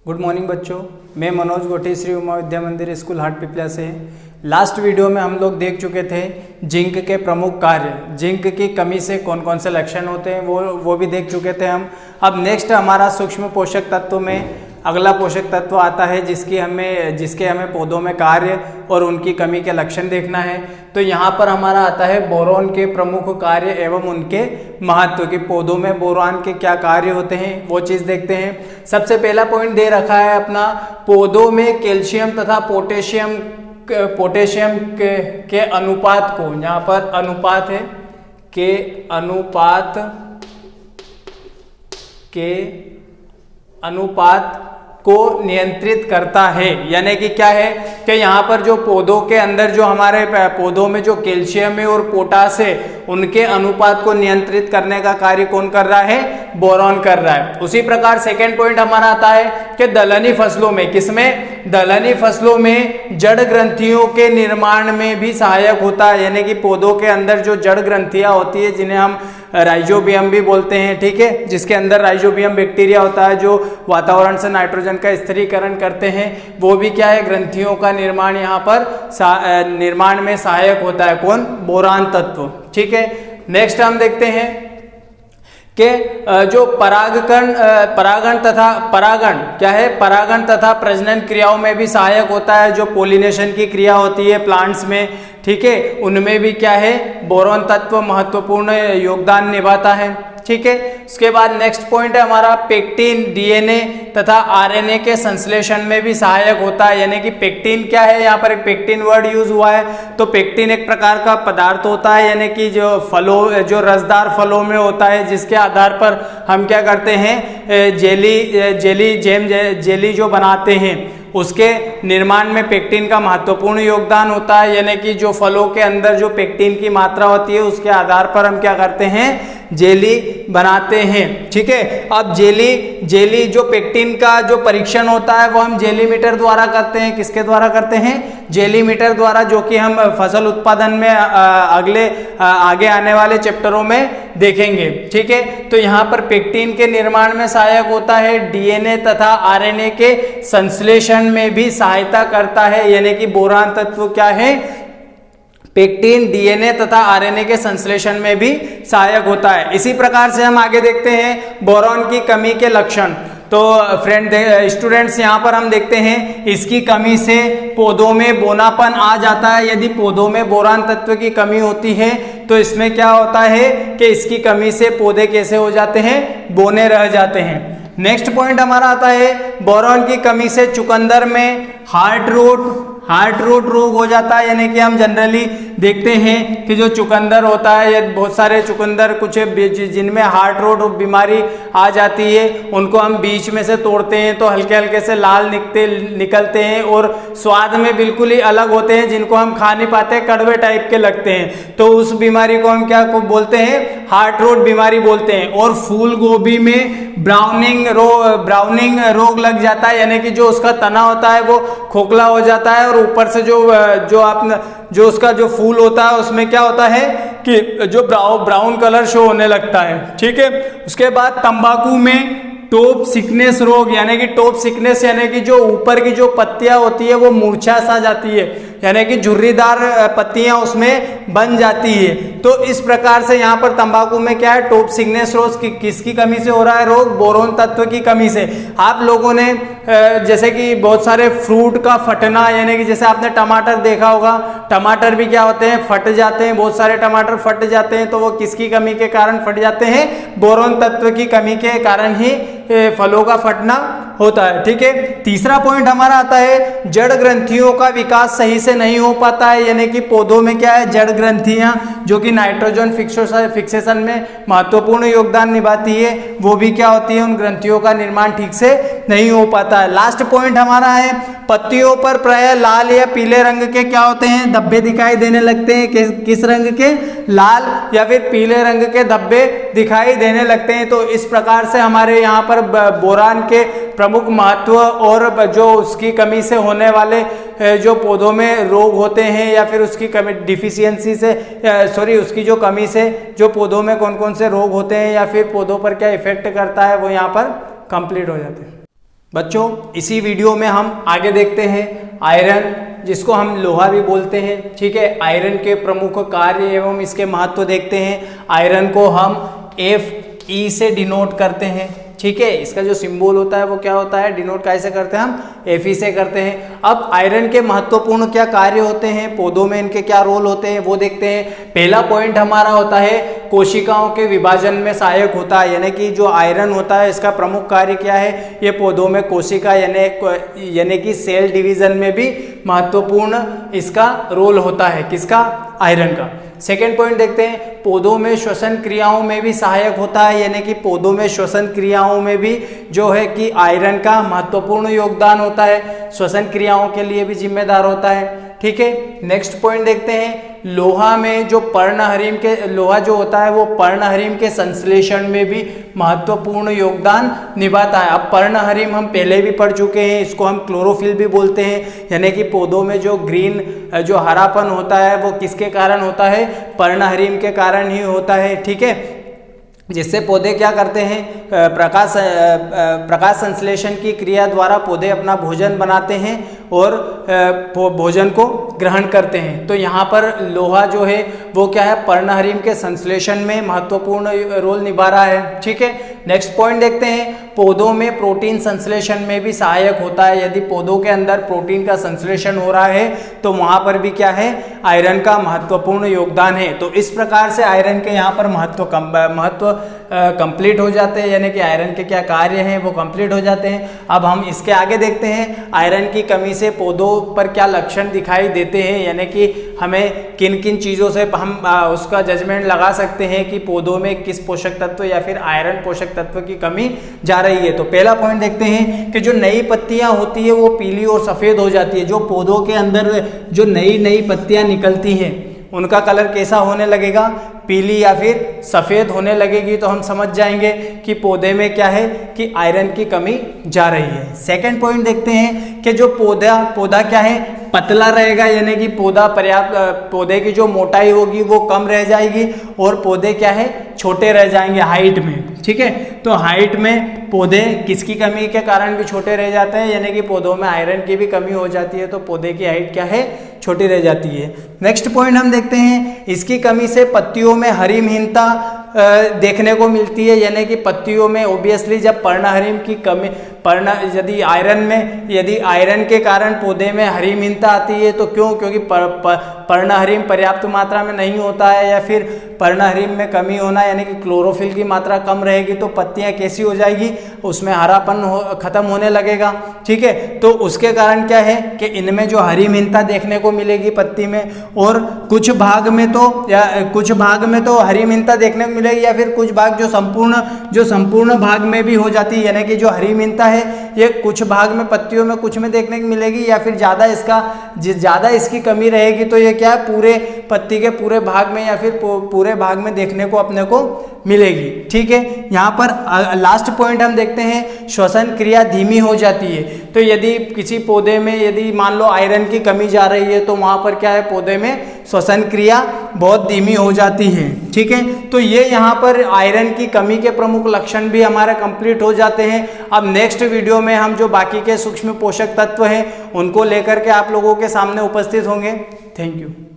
Good morning बच्चों, मैं मनोज गोठी श्री उमा विद्या मंदिर स्कूल हाट पिपला से। लास्ट वीडियो में हम लोग देख चुके थे जिंक के प्रमुख कार्य, जिंक की कमी से कौन कौन से लक्षण होते हैं वो भी देख चुके थे हम। अब नेक्स्ट हमारा सूक्ष्म पोषक तत्व में अगला पोषक तत्व आता है जिसके हमें पौधों में कार्य और उनकी कमी के लक्षण देखना है। तो यहाँ पर हमारा आता है बोरॉन के प्रमुख कार्य एवं उनके महत्व की, पौधों में बोरान के क्या कार्य होते हैं वो चीज़ देखते हैं। सबसे पहला पॉइंट दे रखा है अपना, पौधों में कैल्शियम तथा पोटेशियम के अनुपात को, यहाँ पर अनुपात है के अनुपात को नियंत्रित करता है। यानी कि क्या है कि यहाँ पर जो पौधों के अंदर जो हमारे पौधों में जो कैल्शियम है और पोटास है उनके अनुपात को नियंत्रित करने का कार्य कौन कर रहा है? बोरॉन कर रहा है। उसी प्रकार सेकेंड पॉइंट हमारा आता है कि दलहनी फसलों में, किसमें? दलहनी फसलों में जड़ ग्रंथियों के निर्माण में भी सहायक होता है। यानी कि पौधों के अंदर जो जड़ ग्रंथियां होती है जिन्हें हम राइजोबियम भी बोलते हैं, ठीक है, जिसके अंदर राइजोबियम बैक्टीरिया होता है जो वातावरण से नाइट्रोजन का स्थिरीकरण करते हैं, वो भी क्या है? ग्रंथियों का निर्माण यहाँ पर निर्माण में सहायक होता है। कौन? बोरान तत्व। ठीक है, नेक्स्ट हम देखते हैं कि जो परागण तथा प्रजनन क्रियाओं में भी सहायक होता है। जो पोलिनेशन की क्रिया होती है प्लांट्स में, ठीक है, उनमें भी क्या है? बोरॉन तत्व महत्वपूर्ण योगदान निभाता है। ठीक है, उसके बाद नेक्स्ट पॉइंट है हमारा पेक्टिन डीएनए तथा आरएनए के संश्लेषण में भी सहायक होता है। यानी कि पेक्टिन क्या है? यहाँ पर एक पेक्टिन वर्ड यूज हुआ है। तो पेक्टिन एक प्रकार का पदार्थ होता है, यानी कि जो रसदार फलों में होता है, जिसके आधार पर हम क्या करते हैं? जेली जो बनाते हैं उसके निर्माण में पेक्टिन का महत्वपूर्ण योगदान होता है। यानी कि जो फलों के अंदर जो पेक्टिन की मात्रा होती है उसके आधार पर हम क्या करते हैं? जेली बनाते हैं। ठीक है, अब जेली जो पेक्टिन का जो परीक्षण होता है वो हम जेलीमीटर द्वारा करते हैं। किसके द्वारा करते हैं? जेलीमीटर द्वारा, जो कि हम फसल उत्पादन में आगे आने वाले चैप्टरों में देखेंगे। ठीक है, तो यहाँ पर पेक्टिन के निर्माण में सहायक होता है, डीएनए तथा आरएनए के संश्लेषण में भी सहायता करता है। यानी कि बोरान तत्व क्या है? पेक्टिन डीएनए तथा आरएनए के संश्लेषण में भी सहायक होता है। इसी प्रकार से हम आगे देखते हैं बोरॉन की कमी के लक्षण। तो स्टूडेंट्स यहाँ पर हम देखते हैं इसकी कमी से पौधों में बोनापन आ जाता है। यदि पौधों में बोरान तत्व की कमी होती है तो इसमें क्या होता है कि इसकी कमी से पौधे कैसे हो जाते हैं? बोने रह जाते हैं। नेक्स्ट पॉइंट हमारा आता है बोरॉन की कमी से चुकंदर में हार्ट रोट रोग हो जाता है। यानी कि हम जनरली देखते हैं कि जो चुकंदर होता है, या बहुत सारे चुकंदर कुछ जिनमें हार्ट रोट बीमारी आ जाती है, उनको हम बीच में से तोड़ते हैं तो हल्के हल्के से लाल निकलते हैं और स्वाद में बिल्कुल ही अलग होते हैं, जिनको हम खा नहीं पाते, कड़वे टाइप के लगते हैं। तो उस बीमारी को हम क्या बोलते हैं? हार्ट रोट बीमारी बोलते हैं। और फूल गोभी में ब्राउनिंग रोग लग जाता है। यानी कि जो उसका तना होता है वो खोखला हो जाता है और ऊपर से जो उसका जो फूल होता है उसमें क्या होता है कि जो ब्राउन कलर शो होने लगता है। ठीक है, उसके बाद तंबाकू में टॉप सिकनेस रोग, यानी कि टॉप सिकनेस यानी कि जो ऊपर की जो पत्तियां होती है वो मूर्छा सा जाती है, यानी कि झुर्रीदार पत्तियां उसमें बन जाती है। तो इस प्रकार से यहाँ पर तंबाकू में क्या है? टॉप सिकनेस रोग किसकी कमी से हो रहा है? रोग बोरॉन तत्व की कमी से। आप लोगों ने जैसे कि बहुत सारे फ्रूट का फटना, यानी कि जैसे आपने टमाटर देखा होगा, टमाटर भी क्या होते हैं? फट जाते हैं। बहुत सारे टमाटर फट जाते हैं तो वो किसकी कमी के कारण फट जाते हैं? बोरॉन तत्व की कमी के कारण ही फलों का फटना होता है। ठीक है, तीसरा पॉइंट हमारा आता है जड़ ग्रंथियों का विकास सही से नहीं हो पाता है। यानी कि पौधों में क्या है? जड़ ग्रंथियां जो कि नाइट्रोजन फिक्सेशन में महत्वपूर्ण योगदान निभाती है, वो भी क्या होती है? उन ग्रंथियों का निर्माण ठीक से नहीं हो पाता है। लास्ट पॉइंट हमारा है पत्तियों पर प्रायः लाल या पीले रंग के क्या होते हैं? धब्बे दिखाई देने लगते हैं। किस रंग के? लाल या फिर पीले रंग के धब्बे दिखाई देने लगते हैं। तो इस प्रकार से हमारे यहाँ पर बोरान के प्रमुख महत्व और जो उसकी कमी से होने वाले जो पौधों में रोग होते हैं या फिर उसकी कमी डिफिशियंसी से उसकी जो कमी से जो पौधों में कौन कौन से रोग होते हैं या फिर पौधों पर क्या इफेक्ट करता है वो यहाँ पर कंप्लीट हो जाते हैं। बच्चों इसी वीडियो में हम आगे देखते हैं आयरन, जिसको हम लोहा भी बोलते हैं, ठीक है। आयरन के प्रमुख कार्य एवं इसके महत्व देखते हैं। आयरन को हम Fe से डिनोट करते हैं, ठीक है। इसका जो सिंबल होता है वो क्या होता है, डिनोट कैसे करते हैं हम, Fe से करते हैं। अब आयरन के महत्वपूर्ण क्या कार्य होते हैं, पौधों में इनके क्या रोल होते हैं वो देखते हैं। पहला पॉइंट हमारा होता है कोशिकाओं के विभाजन में सहायक होता है, यानी कि जो आयरन होता है इसका प्रमुख कार्य क्या है, ये पौधों में कोशिका यानी कि सेल डिवीजन में भी महत्वपूर्ण इसका रोल होता है, किसका, आयरन का। सेकेंड पॉइंट देखते हैं, पौधों में श्वसन क्रियाओं में भी सहायक होता है, यानी कि पौधों में श्वसन क्रियाओं में भी जो है कि आयरन का महत्वपूर्ण योगदान होता है, श्वसन क्रियाओं के लिए भी जिम्मेदार होता है, ठीक है। नेक्स्ट पॉइंट देखते हैं, लोहा में जो पर्णहरिम के लोहा जो होता है वो पर्णहरिम के संश्लेषण में भी महत्वपूर्ण योगदान निभाता है। अब पर्णहरिम हम पहले भी पढ़ चुके हैं, इसको हम क्लोरोफिल भी बोलते हैं, यानी कि पौधों में जो ग्रीन जो हरापन होता है वो किसके कारण होता है, पर्णहरिम के कारण ही होता है, ठीक है। जिससे पौधे क्या करते हैं, प्रकाश संश्लेषण की क्रिया द्वारा पौधे अपना भोजन बनाते हैं और भोजन को ग्रहण करते हैं। तो यहाँ पर लोहा जो है वो क्या है, पर्णहरिम के संश्लेषण में महत्वपूर्ण रोल निभा रहा है, ठीक है। नेक्स्ट पॉइंट देखते हैं, पौधों में प्रोटीन संश्लेषण में भी सहायक होता है। यदि पौधों के अंदर प्रोटीन का संश्लेषण हो रहा है तो वहाँ पर भी क्या है, आयरन का महत्वपूर्ण योगदान है। तो इस प्रकार से आयरन के यहाँ पर महत्व कंप्लीट हो जाते हैं, यानी कि आयरन के क्या कार्य हैं वो कंप्लीट हो जाते हैं। अब हम इसके आगे देखते हैं, आयरन की कमी से पौधों पर क्या लक्षण दिखाई देते हैं, यानी कि हमें किन किन चीज़ों से हम उसका जजमेंट लगा सकते हैं कि पौधों में किस पोषक तत्व या फिर आयरन पोषक तत्व की कमी जा रही है। तो पहला पॉइंट देखते हैं कि जो नई पत्तियां होती है वो पीली और सफ़ेद हो जाती है। जो पौधों के अंदर जो नई पत्तियां निकलती हैं उनका कलर कैसा होने लगेगा, पीली या फिर सफ़ेद होने लगेगी। तो हम समझ जाएंगे कि पौधे में क्या है कि आयरन की कमी जा रही है। सेकंड पॉइंट देखते हैं कि जो पौधा क्या है, पतला रहेगा, यानी कि पौधे की जो मोटाई होगी वो कम रह जाएगी और पौधे क्या है, छोटे रह जाएंगे हाइट में, ठीक है। तो हाइट में पौधे किसकी कमी के कारण भी छोटे रह जाते हैं, यानी कि पौधों में आयरन की भी कमी हो जाती है तो पौधे की हाइट क्या है, छोटी रह जाती है। नेक्स्ट पॉइंट हम देखते हैं, इसकी कमी से पत्तियों में हरिमहीनता देखने को मिलती है, यानी कि पत्तियों में ओबियसली जब पर्णहरिम की कमी यदि आयरन के कारण पौधे में हरिमहीनता आती है तो क्यों, क्योंकि पर्णहरिम पर्याप्त मात्रा में नहीं होता है या फिर पर्णहरिम में कमी होना यानी कि क्लोरोफिल की मात्रा कम रहेगी तो पत्तियां कैसी हो जाएगी, उसमें हरापन खत्म होने लगेगा, ठीक है। तो उसके कारण क्या है कि इनमें जो हरिमहीनता देखने को मिलेगी पत्ती में, और कुछ भाग में तो हरिमहीनता देखने को मिलेगी या फिर कुछ भाग जो संपूर्ण भाग में भी हो जाती है, यानी कि जो हरिमहीनता है ये कुछ भाग में पत्तियों में कुछ में देखने को मिलेगी या फिर ज़्यादा इसकी कमी रहेगी तो ये क्या है, पूरे पत्ती के पूरे भाग में या फिर पूरे भाग में देखने को अपने को मिलेगी, ठीक है। यहाँ पर लास्ट पॉइंट हम देखते हैं, श्वसन क्रिया धीमी हो जाती है। तो यदि किसी पौधे में यदि मान लो आयरन की कमी जा रही है तो वहाँ पर क्या है, पौधे में श्वसन क्रिया बहुत धीमी हो जाती है, ठीक है। तो ये यहाँ पर आयरन की कमी के प्रमुख लक्षण भी हमारे कंप्लीट हो जाते हैं। अब नेक्स्ट वीडियो में हम जो बाकी के सूक्ष्म पोषक तत्व हैं उनको लेकर के आप लोगों के सामने उपस्थित होंगे। Thank you.